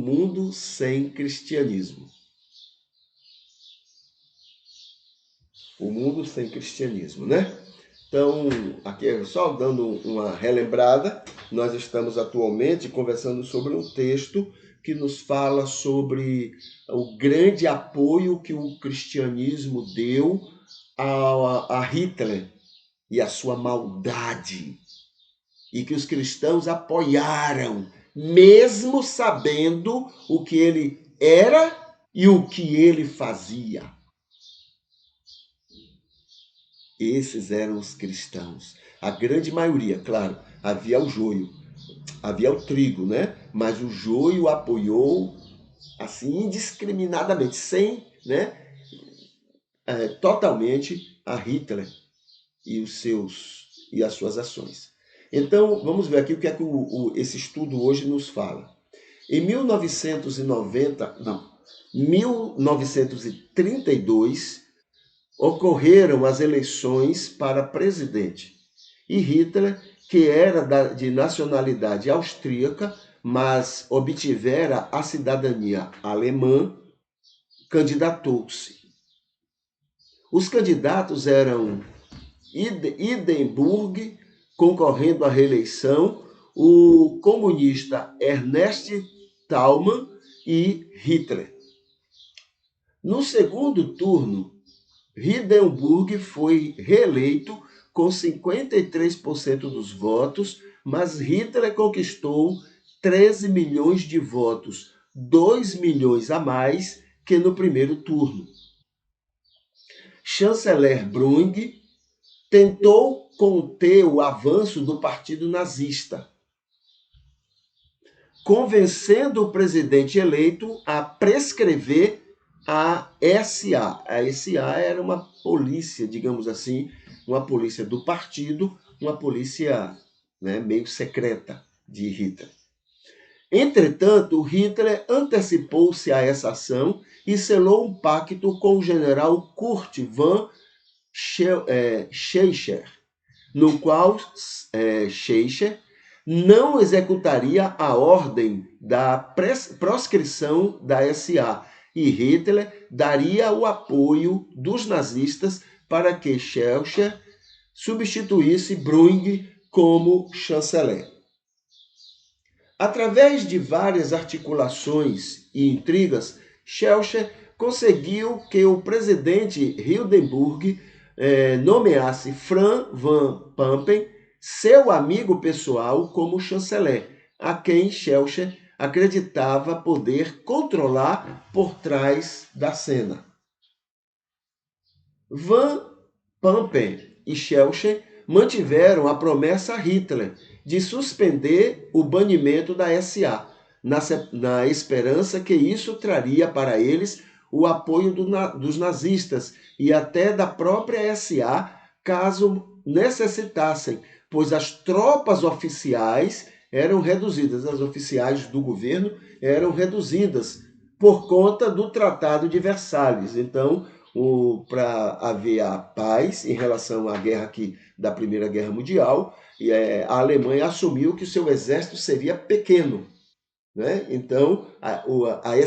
mundo sem cristianismo. O mundo sem cristianismo, né? Então, aqui só dando uma relembrada, nós estamos atualmente conversando sobre um texto que nos fala sobre o grande apoio que o cristianismo deu a Hitler e a sua maldade, e que os cristãos apoiaram, mesmo sabendo o que ele era e o que ele fazia. Esses eram os cristãos. A grande maioria, claro, havia o joio, havia o trigo, né? Mas o joio apoiou assim indiscriminadamente, sem, né? Totalmente a Hitler e as suas ações. Então, vamos ver aqui o que é que esse estudo hoje nos fala. Em 1932, ocorreram as eleições para presidente. E Hitler, que era de nacionalidade austríaca, mas obtivera a cidadania alemã, candidatou-se. Os candidatos eram Hindenburg, concorrendo à reeleição, o comunista Ernst Thälmann e Hitler. No segundo turno, Hindenburg foi reeleito com 53% dos votos, mas Hitler conquistou 13 milhões de votos, 2 milhões a mais que no primeiro turno. Chanceler Brüning tentou conter o avanço do Partido Nazista, convencendo o presidente eleito a prescrever a SA. A SA era uma polícia, digamos assim, uma polícia do partido, uma polícia, né, meio secreta de Hitler. Entretanto, Hitler antecipou-se a essa ação e selou um pacto com o general Kurt von Schleicher, no qual Schleicher não executaria a ordem da proscrição da SA, e Hitler daria o apoio dos nazistas para que Schleicher substituísse Brüning como chanceler. Através de várias articulações e intrigas, Schleicher conseguiu que o presidente Hindenburg nomeasse Franz von Papen, seu amigo pessoal, como chanceler, a quem Schleicher acreditava poder controlar por trás da cena. Von Papen e Schleicher mantiveram a promessa a Hitler de suspender o banimento da SA, na esperança que isso traria para eles o apoio dos nazistas e até da própria SA, caso necessitassem, pois as tropas oficiais eram reduzidas, as oficiais do governo eram reduzidas por conta do Tratado de Versalhes. Então, para haver a paz em relação à guerra da Primeira Guerra Mundial, a Alemanha assumiu que o seu exército seria pequeno, né? Então, a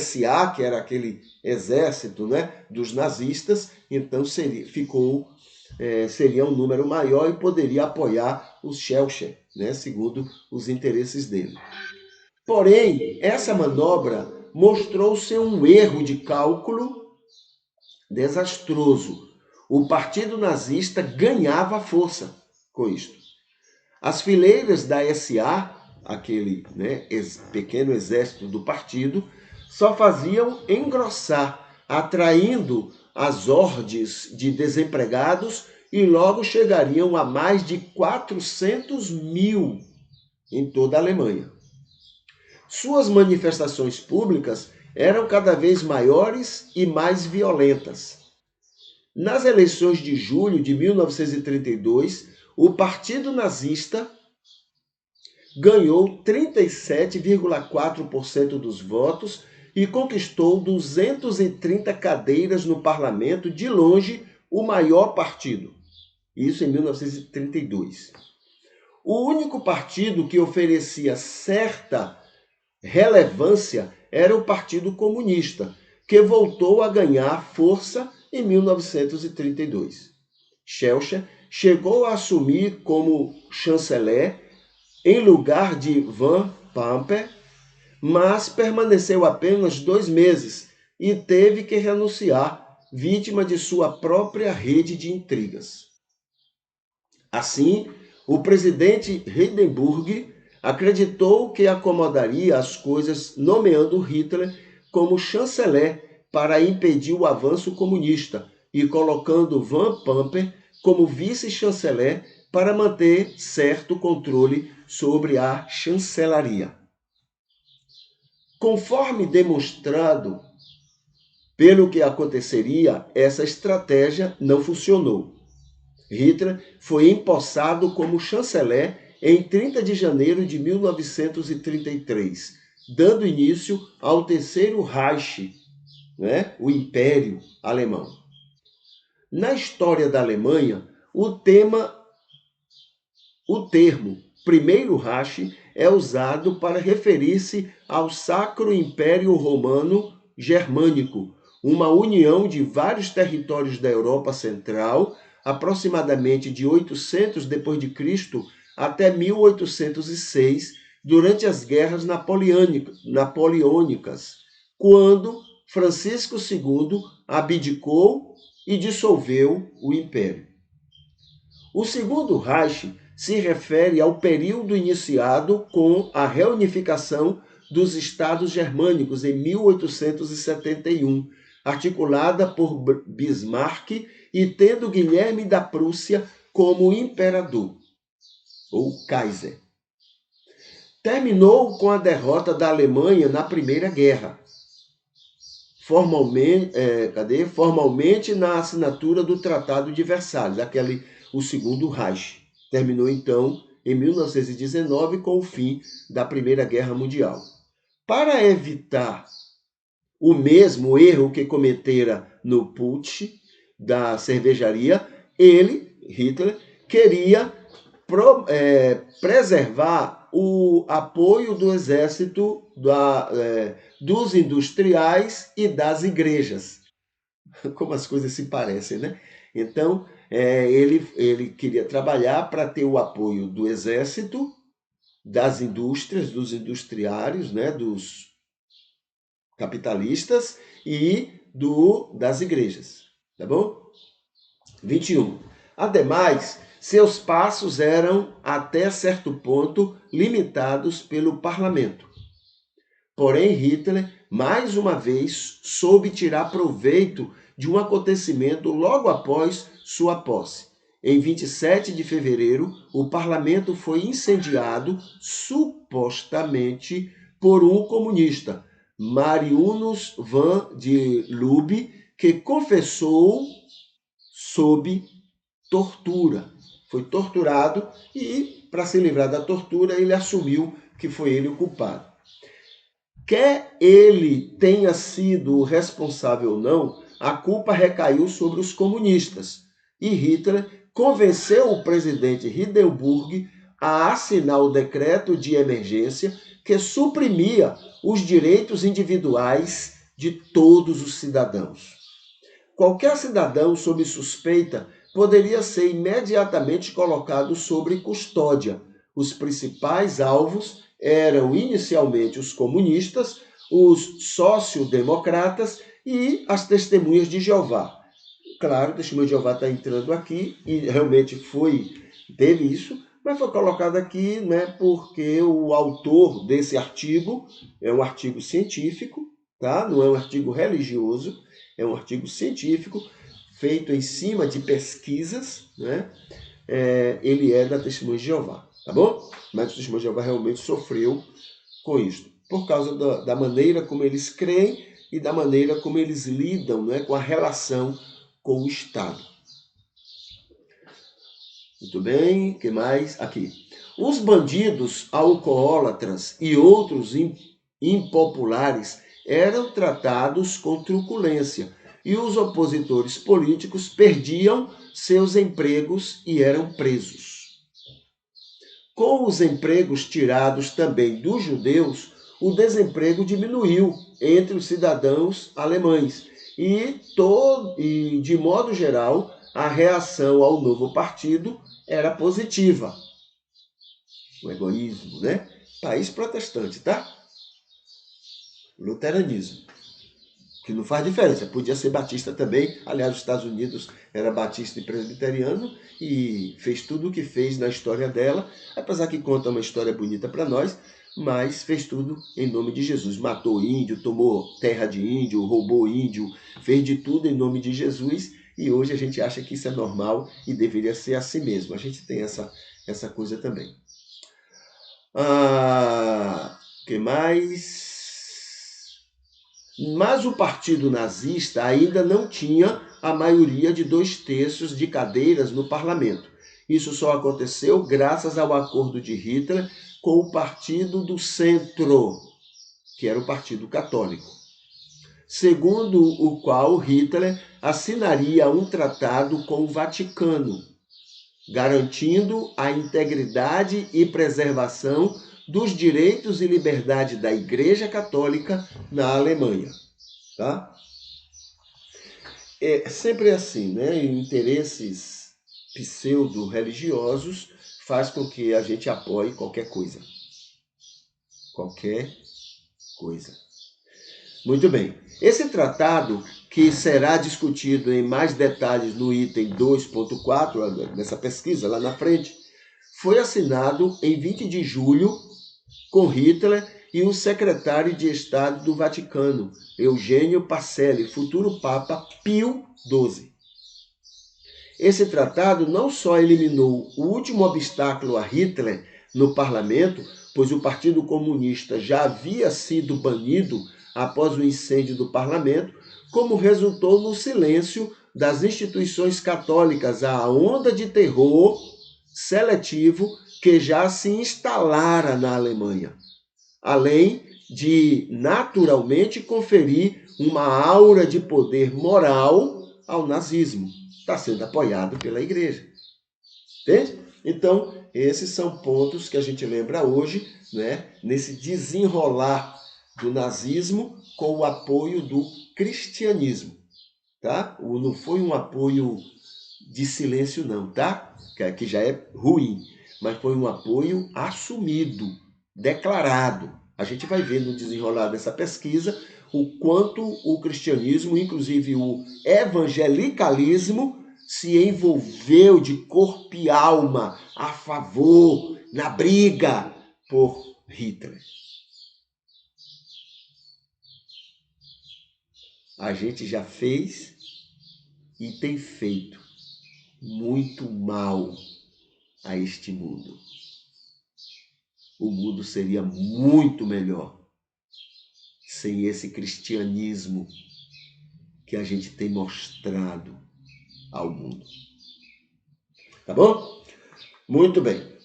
SA, que era aquele exército, né, dos nazistas, então seria um número maior e poderia apoiar os Schleicher, né, segundo os interesses dele. Porém, essa manobra mostrou ser um erro de cálculo desastroso. O partido nazista ganhava força com isto. As fileiras da SA, aquele, né, pequeno exército do partido, só faziam engrossar, atraindo as hordes de desempregados, e logo chegariam a mais de 400 mil em toda a Alemanha. Suas manifestações públicas eram cada vez maiores e mais violentas. Nas eleições de julho de 1932, o Partido Nazista ganhou 37,4% dos votos e conquistou 230 cadeiras no parlamento, de longe o maior partido. Isso em 1932. O único partido que oferecia certa relevância era o Partido Comunista, que voltou a ganhar força em 1932. Schleicher chegou a assumir como chanceler em lugar de Van Pamper, mas permaneceu apenas 2 meses e teve que renunciar, vítima de sua própria rede de intrigas. Assim, o presidente Hindenburg acreditou que acomodaria as coisas nomeando Hitler como chanceler para impedir o avanço comunista e colocando Van Pamper como vice-chanceler para manter certo controle sobre a chancelaria. Conforme demonstrado pelo que aconteceria, essa estratégia não funcionou. Hitler foi empossado como chanceler em 30 de janeiro de 1933, dando início ao Terceiro Reich, o Império Alemão. Na história da Alemanha, o termo Primeiro Reich é usado para referir-se ao Sacro Império Romano Germânico, uma união de vários territórios da Europa Central, aproximadamente de 800 d.C. até 1806, durante as guerras napoleônicas, quando Francisco II abdicou e dissolveu o império. O Segundo Reich se refere ao período iniciado com a reunificação dos estados germânicos em 1871, articulada por Bismarck e tendo Guilherme da Prússia como imperador, ou Kaiser. Terminou com a derrota da Alemanha na Primeira Guerra, formalmente na assinatura do Tratado de Versalhes, o Segundo Reich. Terminou, então, em 1919, com o fim da Primeira Guerra Mundial. Para evitar o mesmo erro que cometera no putsch da cervejaria, Hitler, queria preservar o apoio do exército, dos industriais e das igrejas. Como as coisas se parecem, né? Então, ele queria trabalhar para ter o apoio do exército, das indústrias, dos industriários, dos capitalistas e das igrejas. Tá bom? 21. Ademais, seus passos eram, até certo ponto, limitados pelo parlamento. Porém, Hitler, mais uma vez, soube tirar proveito de um acontecimento logo após sua posse. Em 27 de fevereiro, o parlamento foi incendiado, supostamente, por um comunista, Marianus van der Lubbe, que confessou sob tortura. Foi torturado e, para se livrar da tortura, ele assumiu que foi ele o culpado. Quer ele tenha sido o responsável ou não, a culpa recaiu sobre os comunistas. E Hitler convenceu o presidente Hindenburg a assinar o decreto de emergência que suprimia os direitos individuais de todos os cidadãos. Qualquer cidadão sob suspeita poderia ser imediatamente colocado sob custódia. Os principais alvos eram inicialmente os comunistas, os sociodemocratas e as testemunhas de Jeová. Claro, o testemunho de Jeová está entrando aqui e realmente teve isso, mas foi colocado aqui porque o autor desse artigo é um artigo científico, tá? Não é um artigo religioso, é um artigo científico feito em cima de pesquisas, ele é da Testemunha de Jeová, tá bom? Mas o Testemunho de Jeová realmente sofreu com isso, por causa da maneira como eles creem e da maneira como eles lidam com a relação com o Estado. Muito bem, o que mais? Aqui. Os bandidos alcoólatras e outros impopulares eram tratados com truculência e os opositores políticos perdiam seus empregos e eram presos. Com os empregos tirados também dos judeus, o desemprego diminuiu entre os cidadãos alemães e, de modo geral, a reação ao novo partido era positiva. O egoísmo, né? País protestante, tá? Luteranismo. Que não faz diferença. Podia ser batista também. Aliás, os Estados Unidos era batista e presbiteriano e fez tudo o que fez na história dela, apesar que conta uma história bonita para nós, mas fez tudo em nome de Jesus. Matou índio, tomou terra de índio, roubou índio, fez de tudo em nome de Jesus e hoje a gente acha que isso é normal e deveria ser assim mesmo. A gente tem essa coisa também. Que mais? Mas o partido nazista ainda não tinha a maioria de 2/3 de cadeiras no parlamento. Isso só aconteceu graças ao acordo de Hitler com o Partido do Centro, que era o Partido Católico, segundo o qual Hitler assinaria um tratado com o Vaticano, garantindo a integridade e preservação dos direitos e liberdade da Igreja Católica na Alemanha. Tá? É sempre assim, né? Interesses pseudo-religiosos faz com que a gente apoie qualquer coisa. Qualquer coisa. Muito bem. Esse tratado, que será discutido em mais detalhes no item 2.4, nessa pesquisa lá na frente, foi assinado em 20 de julho com Hitler e o secretário de Estado do Vaticano, Eugênio Pacelli, futuro Papa Pio XII. Esse tratado não só eliminou o último obstáculo a Hitler no parlamento, pois o Partido Comunista já havia sido banido após o incêndio do parlamento, como resultou no silêncio das instituições católicas à onda de terror seletivo que já se instalara na Alemanha, além de naturalmente conferir uma aura de poder moral ao nazismo. Está sendo apoiado pela igreja. Entende? Então, esses são pontos que a gente lembra hoje, né, nesse desenrolar do nazismo com o apoio do cristianismo. Tá? Não foi um apoio de silêncio não, tá? Que já é ruim, mas foi um apoio assumido, declarado. A gente vai ver no desenrolar dessa pesquisa o quanto o cristianismo, inclusive o evangelicalismo, se envolveu de corpo e alma a favor, na briga por Hitler. A gente já fez e tem feito muito mal a este mundo. O mundo seria muito melhor sem esse cristianismo que a gente tem mostrado ao mundo. Tá bom? Muito bem.